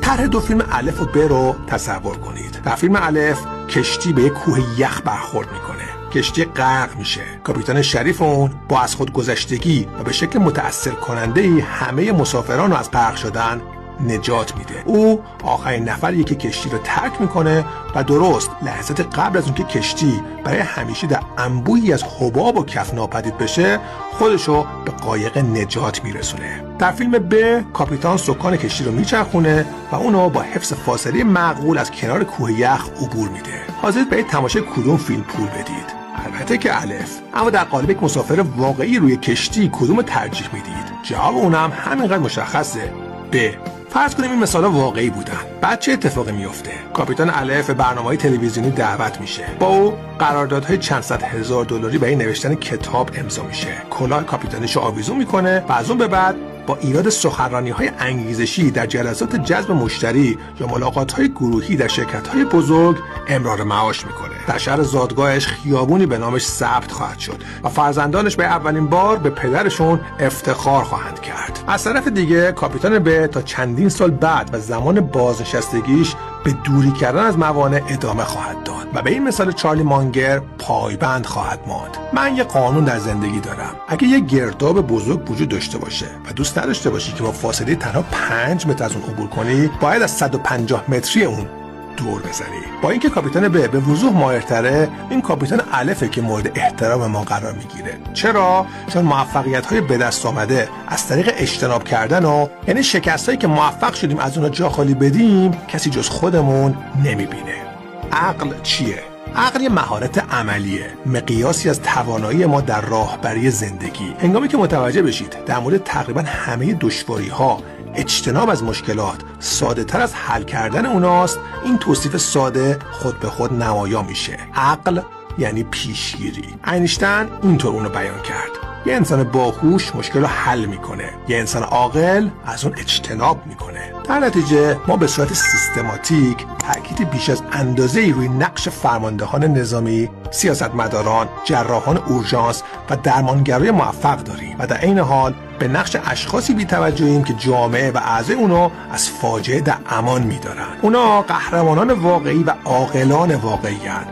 طرح دو فیلم الف و ب رو تصور کنید. در فیلم الف کشتی به یک کوه یخ برخورد میکنه. کشتی غرق میشه. کاپیتان شریف اون با از خود گذشتگی و به شکل متأثر کننده‌ای همه مسافران رو از غرق شدن نجات میده. او آخرین نفریه که کشتی رو ترک میکنه و درست لحظات قبل از اون که کشتی برای همیشه در انبوهی از حباب و کف ناپدید بشه، خودشو به قایق نجات میرسونه. در فیلم ب کاپیتان سکان کشتی رو میچرخونه و اونو با حفظ فاصله معقول از کنار کوه یخ عبور میده. حاضرید برای تماشای کدوم فیلم پول بدید؟ البته که الف. اما در قالب یک مسافر واقعی روی کشتی کدوم ترجیح میدید؟ جواب اونم همینقدر مشخصه: ب. فرض کنیم این مثالا واقعی بودن. بعد چه اتفاقی میفته؟ کاپیتان الف به برنامه‌های تلویزیونی دعوت میشه. با او قراردادهای چند صد هزار دلاری برای نوشتن کتاب امضا میشه. کلاه کاپیتانیشو آویزون میکنه و از اون به بعد با ایراد سخنرانی‌های انگیزشی در جلسات جذب مشتری یا ملاقات‌های گروهی در شرکت‌های بزرگ امرار معاش میکنه. در شهر زادگاهش خیابونی به نامش ثبت خواهد شد و فرزندانش به اولین بار به پدرشون افتخار خواهند کرد. از طرف دیگه کاپیتان ب تا چندین سال بعد و زمان بازنشستگیش به دوری کردن از موانع ادامه خواهد داد و به این مثال چارلی مانگر پایبند خواهد ماند. من یه قانون در زندگی دارم: اگه یه گرداب بزرگ وجود داشته باشه و دوست نداشته باشی که با فاصله تنها 5 متر از اون عبور کنی، باید از 150 متری اون دور بزنی. با اینکه کاپیتان ب به وضوح ماهرتره، این کاپیتان الفه که مورد احترام ما قرار میگیره. چرا؟ چون موفقیت‌های به دست آمده از طریق اجتناب کردن و یعنی شکستایی که موفق شدیم از اونها جا خالی بدیم کسی جز خودمون نمیبینه. عقل چیه؟ عقل یه مهارت عملیه، مقیاسی از توانایی ما در راهبری زندگی. هنگامی که متوجه بشید در مورد تقریبا همه دشواری‌ها اجتناب از مشکلات ساده تر از حل کردن اوناست، این توصیف ساده خود به خود نمایان میشه. عقل یعنی پیشگیری. اینشتین اینطور اونو بیان کرد: یه انسان باهوش مشکل رو حل میکنه، یه انسان عاقل از اون اجتناب میکنه. در نتیجه ما به صورت سیستماتیک تأکید بیش از اندازه‌ای روی نقش فرماندهان نظامی، سیاستمداران، جراحان اورژانس و درمانگرای موفق داریم و در عین حال به نقش اشخاصی بی‌توجهیم که جامعه و اعضای اونو از فاجعه در امان می‌دارن. اونا قهرمانان واقعی و عاقلان واقعی هستند.